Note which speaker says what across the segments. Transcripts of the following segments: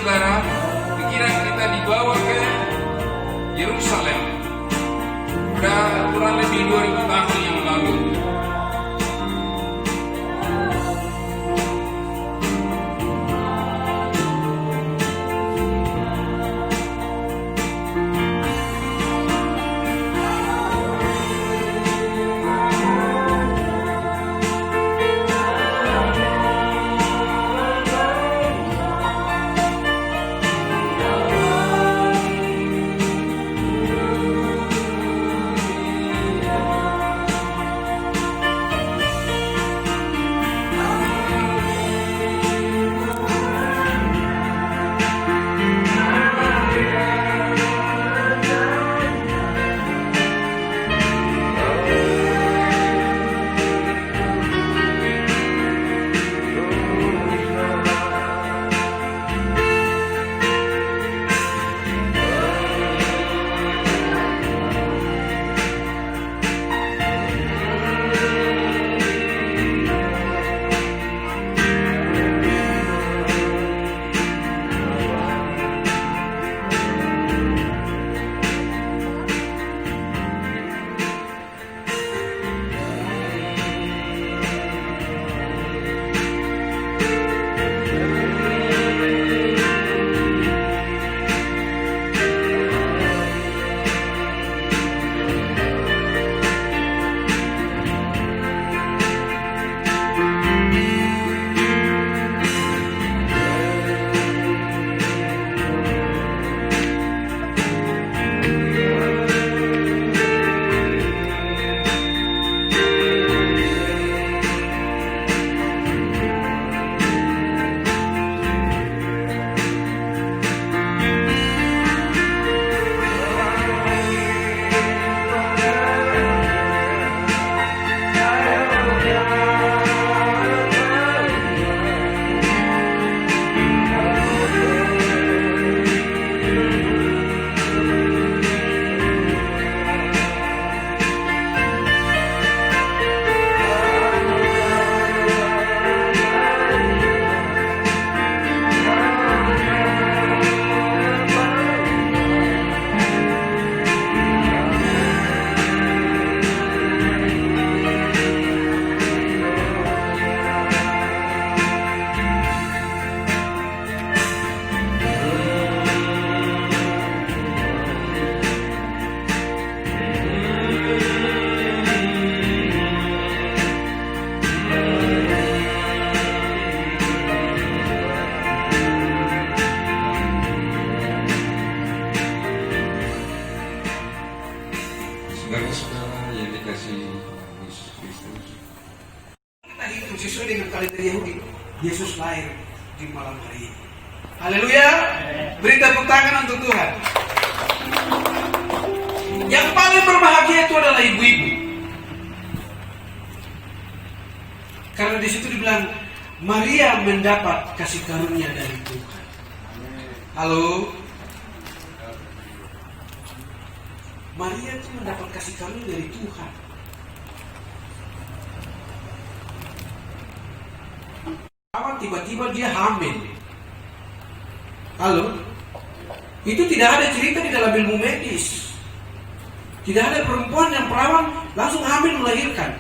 Speaker 1: saudara, pikiran kita dibawa ke Yerusalem. Udah kurang lebih 2000 tahun yang lalu. Saudara-saudara yang dikasihi Yesus Kristus,
Speaker 2: kita hitung sesuai dengan kalender Yahudi. Yesus lahir di malam hari ini. Haleluya. Beri tepuk tangan untuk Tuhan. Yang paling berbahagia itu adalah ibu-ibu. Karena di situ dibilang Maria mendapat kasih karunia dari Tuhan. Halo. Maria itu mendapat kasih karunia dari Tuhan. Tiba-tiba dia hamil. Halo. Itu tidak ada cerita di dalam ilmu medis. Tidak ada perempuan yang perawan langsung hamil melahirkan.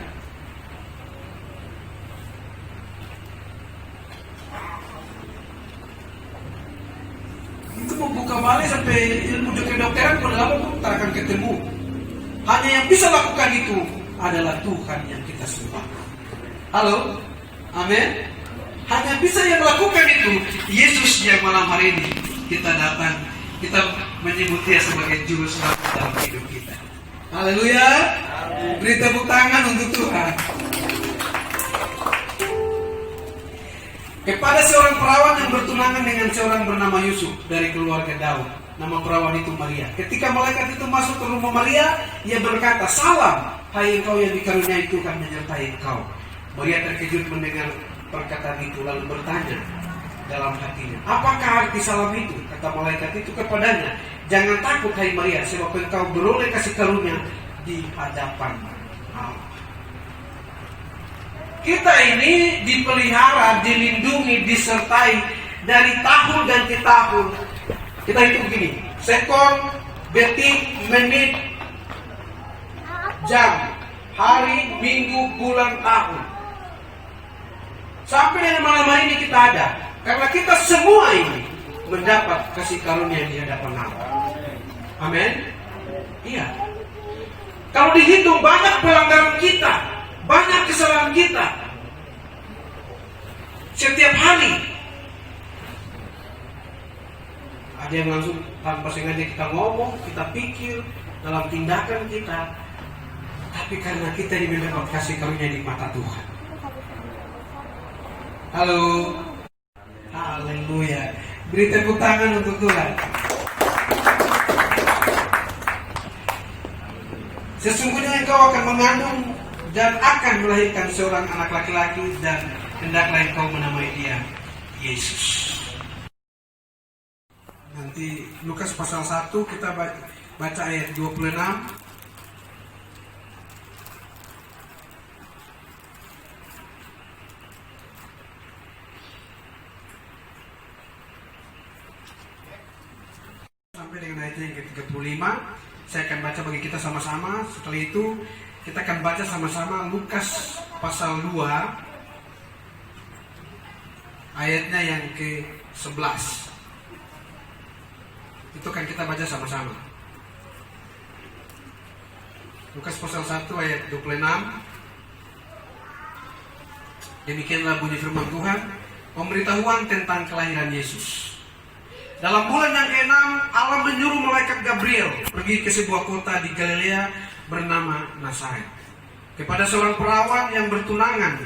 Speaker 2: Itu membuka balik sampai ilmu kedokteran pada lama pun tak akan ketemu. Hanya yang bisa lakukan itu adalah Tuhan yang kita sembah. Halo, amin. Hanya bisa yang melakukan itu Yesus yang malam hari ini kita datang, kita menyebut Dia sebagai juru selamat dalam hidup kita. Haleluya. Beri tepuk tangan untuk Tuhan. Kepada seorang perawan yang bertunangan dengan seorang bernama Yusuf dari keluarga Daud. Nama perawan itu Maria. Ketika malaikat itu masuk ke rumah Maria, ia berkata, "Salam, hai engkau yang dikaruniai Tuhan menyertai engkau." Maria terkejut mendengar perkataan itu lalu bertanya dalam hatinya, "Apakah arti salam itu?" Kata malaikat itu kepadanya, "Jangan takut hai Maria, sebab engkau beroleh kasih karunia di hadapan Allah." Kita ini dipelihara, dilindungi, disertai dari tahun ganti tahun. Kita hitung begini, sekon, detik, menit, jam, hari, minggu, bulan, tahun. Sampai dengan malam hari ini kita ada. Karena kita semua ini mendapat kasih karunia di hadapan Allah. Amin. Iya. Kalau dihitung banyak pelanggaran kita, banyak kesalahan kita. Setiap hari. Ada yang langsung tanpa sengaja kita ngomong, kita pikir dalam tindakan kita. Tapi karena kita mendapat kasih karunia di mata Tuhan. Halo. Haleluya. Beri tepuk tangan untuk Tuhan. Sesungguhnya engkau akan mengandung dan akan melahirkan seorang anak laki-laki, dan hendaklah engkau menamai dia Yesus. Nanti Lukas pasal 1 kita baca ayat 26. Sampai dengan ayat yang ke-35. Saya akan baca bagi kita sama-sama. Setelah itu kita akan baca sama-sama Lukas pasal 2 ayatnya yang ke-11. Itu kan kita baca sama-sama. Lukas pasal 1 ayat 26. Demikianlah bunyi firman Tuhan, pemberitahuan tentang kelahiran Yesus. Dalam bulan yang ke-6, Allah menyuruh malaikat Gabriel pergi ke sebuah kota di Galilea bernama Nazaret, kepada seorang perawan yang bertunangan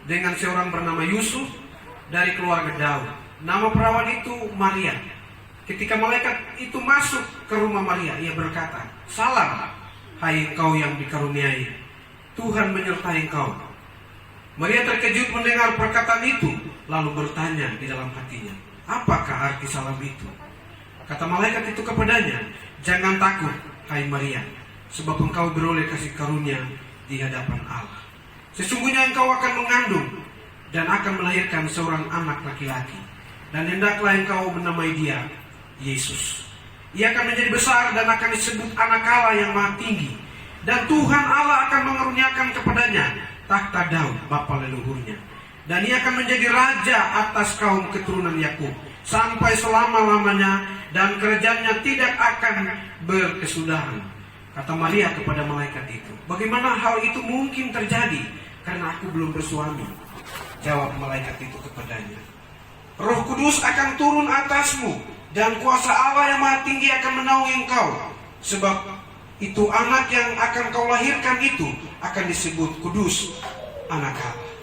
Speaker 2: dengan seorang bernama Yusuf dari keluarga Daud. Nama perawan itu Maria. Ketika malaikat itu masuk ke rumah Maria, ia berkata, "Salam, hai engkau yang dikaruniai, Tuhan menyertai engkau." Maria terkejut mendengar perkataan itu, lalu bertanya di dalam hatinya, "Apakah arti salam itu?" Kata malaikat itu kepadanya, "Jangan takut, hai Maria, sebab engkau beroleh kasih karunia di hadapan Allah. Sesungguhnya engkau akan mengandung dan akan melahirkan seorang anak laki-laki, dan hendaklah engkau menamai dia Yesus. Ia akan menjadi besar dan akan disebut Anak Allah yang Maha Tinggi, dan Tuhan Allah akan mengaruniakan kepadanya takhta Daud bapa leluhurnya, dan ia akan menjadi raja atas kaum keturunan Yakub sampai selama-lamanya, dan kerajaannya tidak akan berkesudahan." Kata Maria kepada malaikat itu, "Bagaimana hal itu mungkin terjadi? Karena aku belum bersuami." Jawab malaikat itu kepadanya, "Roh Kudus akan turun atasmu, dan kuasa Allah yang Maha Tinggi akan menaungi engkau. Sebab itu anak yang akan kau lahirkan itu akan disebut kudus, Anak Allah."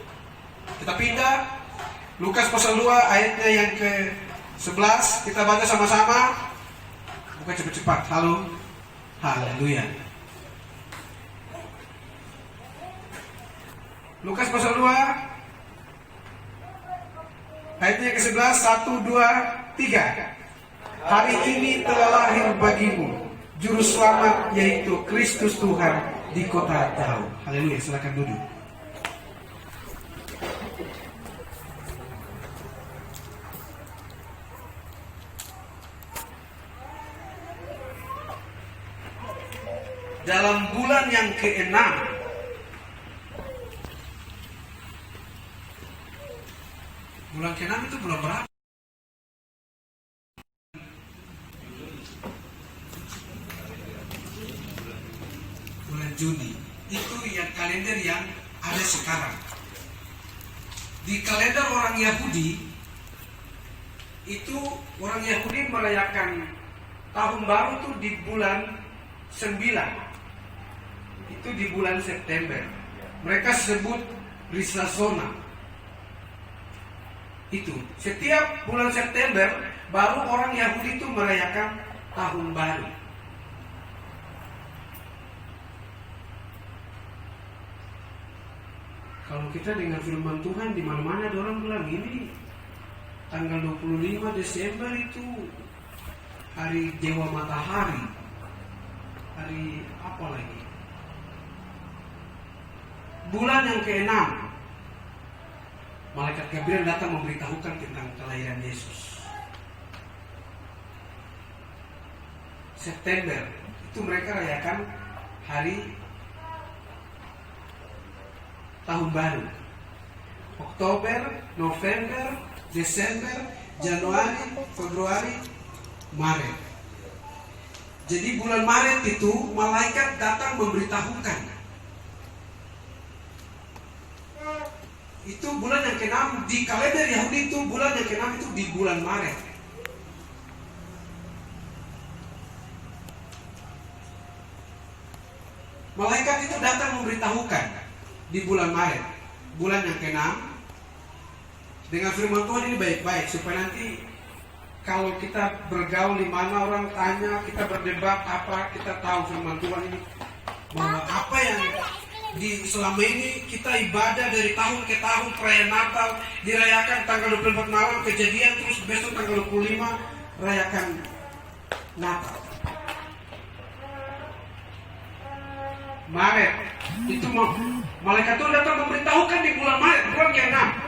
Speaker 2: Kita pindah Lukas pasal 2 ayatnya yang ke-11. Kita baca sama-sama. Bukan cepat-cepat. Halo. Haleluya. Lukas pasal 2 ayatnya ke-11. 1, 2, 3. "Hari ini telah lahir bagimu Juru Selamat, yaitu Kristus Tuhan di kota Daud." Haleluya. Silakan duduk. Dalam bulan yang ke-6, bulan ke-6 itu bulan berapa? Bulan Juni. Itu yang kalender yang ada sekarang. Di kalender orang Yahudi, itu orang Yahudi merayakan tahun baru itu di bulan 9. Itu di bulan September. Mereka sebut Risasona. Itu setiap bulan September baru orang Yahudi itu merayakan tahun baru. Kalau kita dengar firman Tuhan, di mana-mana ada orang bilang ini tanggal 25 Desember itu hari Dewa Matahari. Hari apa lagi? Bulan yang ke-6. malaikat Gabriel datang memberitahukan tentang kelahiran Yesus. September itu mereka rayakan hari tahun baru. Oktober, November, Desember, Januari, Februari, Maret. Jadi bulan Maret itu malaikat datang memberitahukan. Itu bulan yang ke-6 di kalender Yahudi, itu bulan yang ke-6 itu di bulan Maret. Malaikat itu datang memberitahukan di bulan Maret, bulan yang ke-6, dengan firman Tuhan ini baik-baik supaya nanti kalau kita bergaul di mana orang tanya, kita berdebat apa, kita tahu firman Tuhan ini bahwa apa yang di selama ini kita ibadah dari tahun ke tahun, perayaan Natal dirayakan tanggal 24 malam kejadian, terus besok tanggal 25 rayakan Natal. Maret itu malaikat Tuhan datang memberitahukan di bulan Maret, bulan yang 6.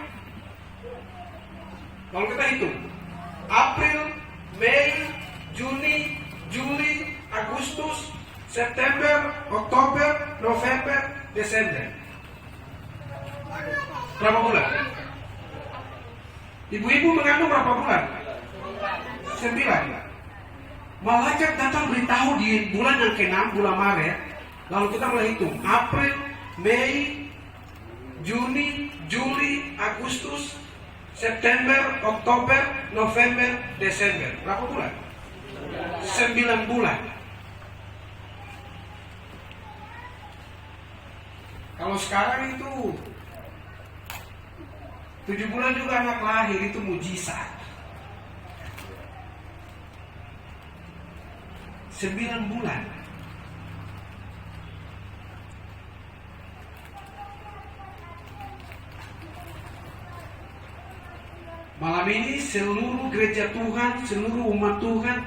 Speaker 2: Kalau kita hitung April, Mei, Juni, Juli, Agustus, September, Oktober, November, Desember. Berapa bulan? Ibu-ibu mengandung berapa bulan? 9. Malaikat datang beritahu di bulan yang ke-6, bulan Maret. Lalu kita mulai hitung April, Mei, Juni, Juli, Agustus, September, Oktober, November, Desember. Berapa bulan? 9 bulan. Kalau sekarang itu 7 bulan juga anak lahir, itu mujizat. 9 bulan. Malam ini seluruh gereja Tuhan, seluruh umat Tuhan,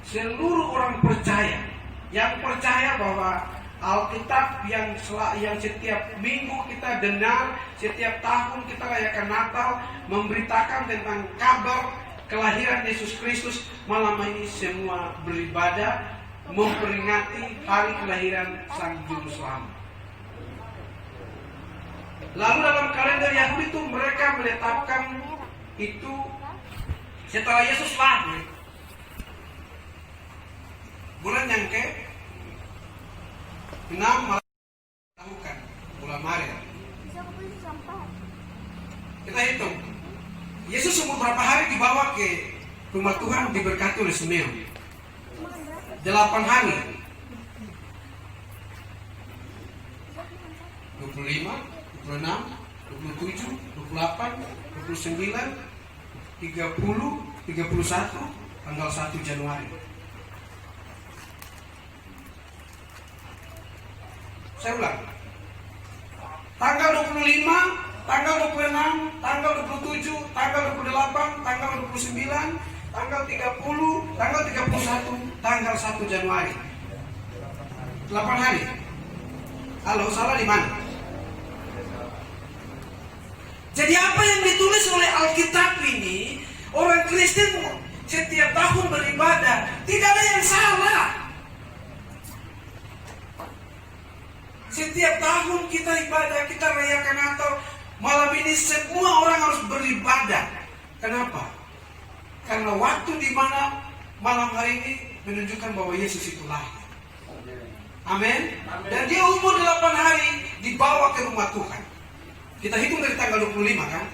Speaker 2: seluruh orang percaya yang percaya bahwa Alkitab yang setiap minggu kita dengar, setiap tahun kita rayakan Natal, memberitakan tentang kabar kelahiran Yesus Kristus. Malam ini semua beribadah memperingati hari kelahiran Sang Juru Selamat. Lalu dalam kalender Yahudi itu mereka menetapkan itu setelah Yesus lahir, bulan yang ke-6 melakukan bulan Maret. Kita hitung Yesus umur berapa hari dibawa ke rumah Tuhan diberkati oleh Simeon? 8 hari. 25, 26, 27, 28, 29, 30, 31, tanggal 1 Januari. Saya ulang. Tanggal 25, tanggal 26, tanggal 27, tanggal 28, tanggal 29, tanggal 30, tanggal 31, tanggal 1 Januari. 8 hari. Halo, salah di mana? Jadi apa yang ditulis oleh Alkitab ini, orang Kristen setiap tahun beribadah, tidak ada yang salah. Setiap tahun kita ibadah, kita rayakan Natal. Malam ini semua orang harus beribadah. Kenapa? Karena waktu di mana malam hari ini menunjukkan bahwa Yesus itu lahir. Amin. Dan dia umur 8 hari dibawa ke rumah Tuhan. Kita hitung dari tanggal 25 kan?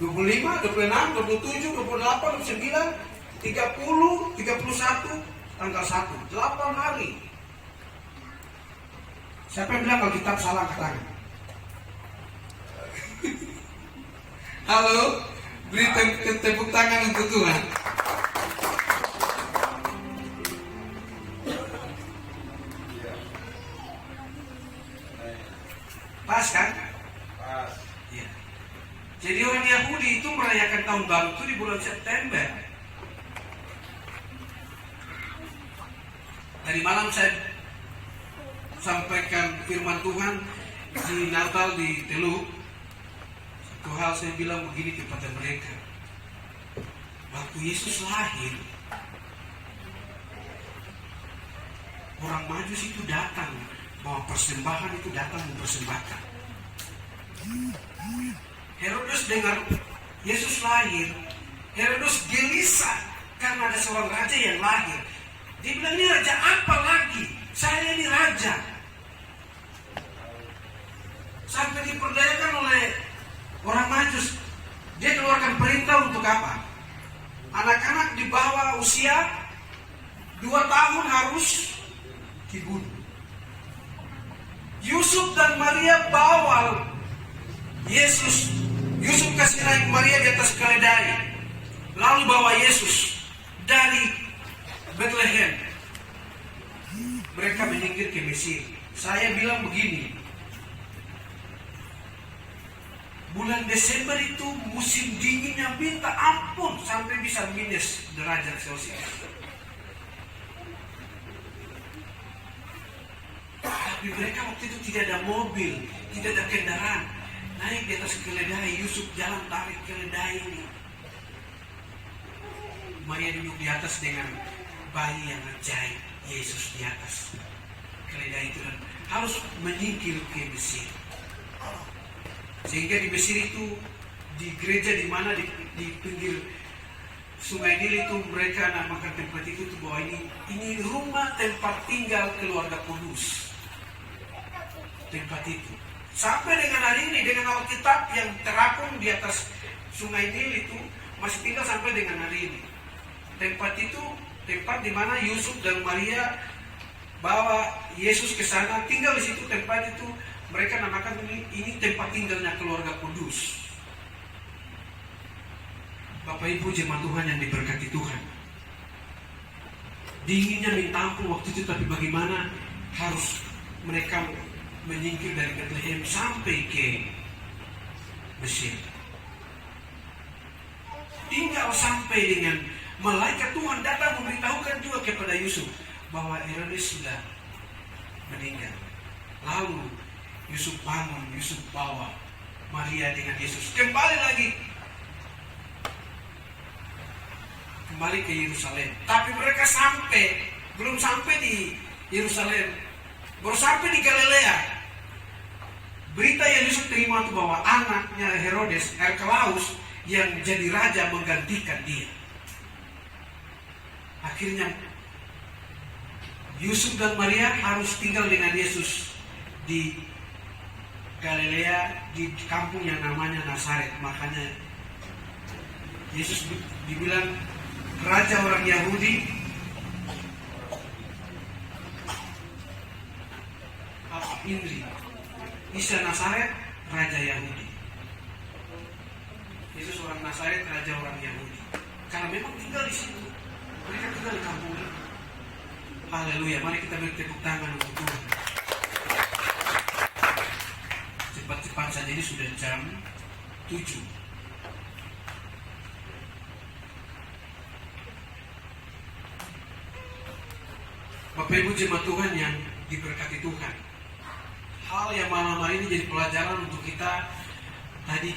Speaker 2: 25, 26, 27, 28, 29, 30, 31, tanggal 1. 8 hari. Siapa yang bilang Alkitab salah angkat tangan? Halo, beri tepuk tangan untuk Tuhan. Pas kan? Pas. Ya. Jadi orang Yahudi itu merayakan tahun baru itu di bulan September. Tadi malam saya sampaikan firman Tuhan di Natal di Teluk. Satu hal saya bilang begini kepada mereka. Waktu Yesus lahir, orang Majus itu datang, bawa persembahan itu datang mempersembahkan. Herodes dengar Yesus lahir, Herodes gelisah karena ada seorang raja yang lahir. Dia bilang, ini raja apa lagi? Saya ini raja. Sampai diperdayakan oleh orang Majus. Dia keluarkan perintah untuk apa? Anak-anak di bawah usia 2 tahun harus dibunuh. Yusuf dan Maria bawa Yesus. Yusuf kasih naik Maria di atas keledai, lalu bawa Yesus dari Bethlehem. Mereka menyingkir ke Mesir. Saya bilang begini, bulan Desember itu musim dinginnya minta ampun, sampai bisa minus derajat Celcius. Tapi mereka waktu itu tidak ada mobil, tidak ada kendaraan. Naik di atas keledai, Yusuf jalan tarik keledai ini. Maria duduk di atas dengan bayi yang ngejahit Yesus di atas keledai itu, dan harus menyingkir ke Mesir. Sehingga di Mesir itu, di gereja di mana di pinggir Sungai Nil itu, mereka namakan tempat itu tuh bahwa ini rumah tempat tinggal keluarga kudus. Tempat itu sampai dengan hari ini, dengan Alkitab yang terapung di atas Sungai Nil itu masih tinggal sampai dengan hari ini. Tempat itu tempat di mana Yusuf dan Maria bawa Yesus ke sana, tinggal di situ. Tempat itu mereka namakan ini tempat tinggalnya keluarga kudus. Bapak Ibu jemaat Tuhan yang diberkati Tuhan, dinginnya minta ampun waktu itu, tapi bagaimana harus mereka menyingkir dari Bethlehem sampai ke Mesir. Tinggal sampai dengan malaikat Tuhan datang memberitahukan juga kepada Yusuf bahwa Herodes sudah meninggal. Lalu Yusuf bangun, Yusuf bawa Maria dengan Yesus kembali ke Yerusalem. Tapi mereka belum sampai di Yerusalem, baru sampai di Galilea. Berita yang Yusuf terima itu bahwa anaknya Herodes, Archelaus, yang jadi raja menggantikan dia. Akhirnya Yusuf dan Maria harus tinggal dengan Yesus di Galilea, di kampung yang namanya Nazaret. Makanya Yesus dibilang raja orang Yahudi. Indri, Isa Nazaret, raja Yahudi. Yesus orang Nazaret, raja orang Yahudi. Karena memang tinggal di situ, mereka tinggal di kampung ini. Haleluya, mari kita beri tepuk tangan untuk Tuhan. Cepat-cepat saja, ini sudah jam 7. Bapak Ibu jemaat Tuhan yang diberkati Tuhan, hal yang malam hari ini jadi pelajaran untuk kita. Tadi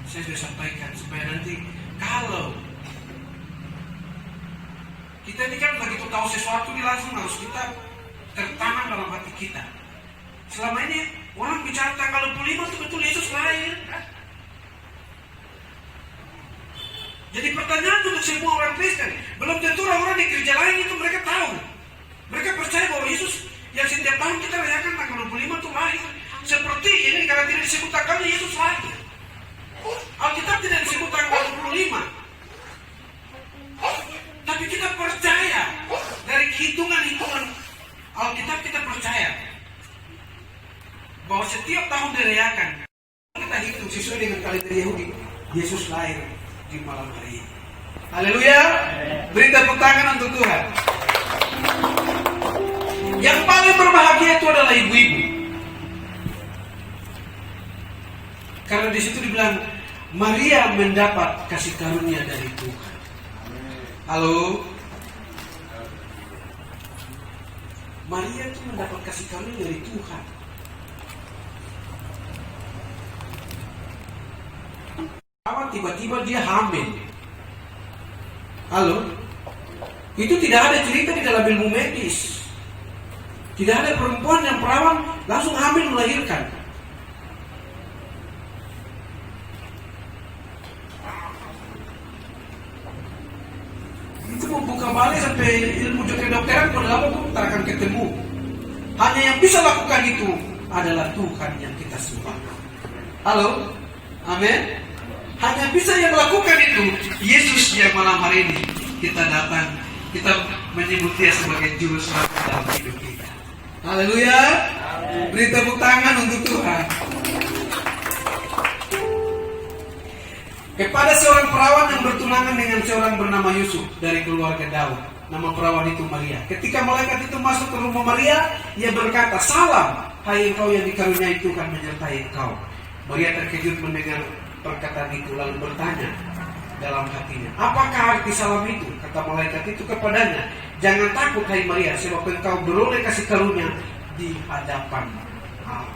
Speaker 2: saya sudah sampaikan, supaya nanti kalau kita ini kan begitu tahu sesuatu ini langsung harus kita tertanam dalam hati kita. Selama ini orang bicara tanggal 25 itu betul Yesus lahir. Jadi pertanyaan untuk semua orang Kristen, belum tentu orang-orang di gereja lain itu mereka tahu. Mereka percaya bahwa Yesus yang setiap tahun kita rayakan tanggal 25 itu lahir. Seperti ini, karena tidak disebut tanggalnya Yesus lahir. Alkitab tidak disebut tanggal 25. Tapi kita percaya dari hitungan-hitungan Alkitab, kita percaya bahwa setiap tahun dirayakan, kita hitung sesuai dengan kalender Yahudi, Yesus lahir di malam hari ini. Haleluya. Beri tepuk tangan untuk Tuhan. Yang paling berbahagia itu adalah ibu-ibu. Karena di situ dibilang Maria mendapat kasih karunia dari Tuhan. Halo. Maria itu mendapat kasih karunia dari Tuhan. tiba-tiba dia hamil. Halo? Itu tidak ada cerita di dalam ilmu medis. Tidak ada perempuan yang perawan langsung hamil melahirkan. Itu membuka balik sampai ilmu kedokteran pada lama pun tak akan ketemu. Hanya yang bisa lakukan itu adalah Tuhan yang kita sembah. Halo? Amin? Hanya bisa yang melakukan itu Yesus yang malam hari ini kita datang, kita menyebut dia sebagai juru selamat dalam hidup kita. Haleluya. Beri tepuk tangan untuk Tuhan. Kepada seorang perawan yang bertunangan dengan seorang bernama Yusuf dari keluarga Daud. Nama perawan itu Maria. Ketika malaikat itu masuk ke rumah Maria, ia berkata, "Salam, hai engkau yang dikaruniai Tuhan menyertai engkau." Maria terkejut mendengar perkataan itu lalu bertanya dalam hatinya, "Apakah arti salam itu?" Kata malaikat itu kepadanya, "Jangan takut hai Maria, sebab engkau beroleh kasih karunia di hadapan Allah."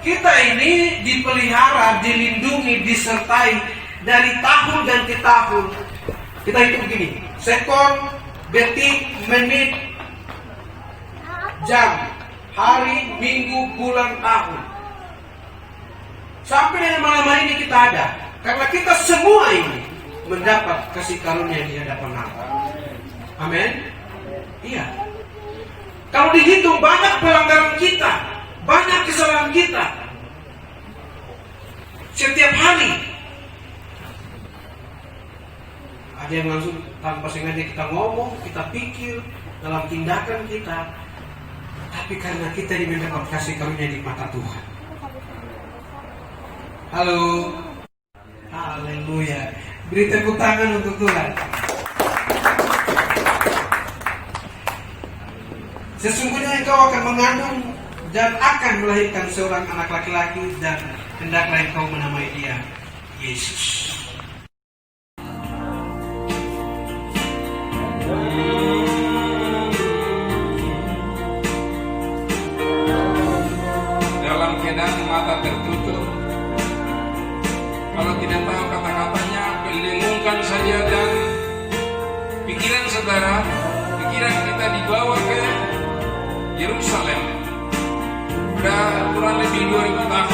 Speaker 2: Kita ini dipelihara, dilindungi, disertai dari tahun dan ke tahun. Kita hitung begini, sekon, detik, menit, jam, hari, minggu, bulan, tahun. Sampai dengan malam hari ini kita ada. Karena kita semua ini mendapat kasih karunia di hadapan Allah. Amin. Iya. Kalau dihitung banyak pelanggaran kita, banyak kesalahan kita setiap hari. Ada yang langsung tanpa sengaja kita ngomong, kita pikir dalam tindakan kita. Tapi karena kita ini mendapat kasih karunia di mata Tuhan. Halo. Haleluya. Beri tepuk tangan untuk Tuhan. Sesungguhnya engkau akan mengandung dan akan melahirkan seorang anak laki-laki, dan hendaklah engkau menamai dia Yesus.
Speaker 1: Dalam keadaan mata tertutup, kalau tidak tahu kata-katanya, dengungkan saja, dan pikiran saudara, pikiran kita dibawa ke Yerusalem. Udah kurang lebih 2000 tahun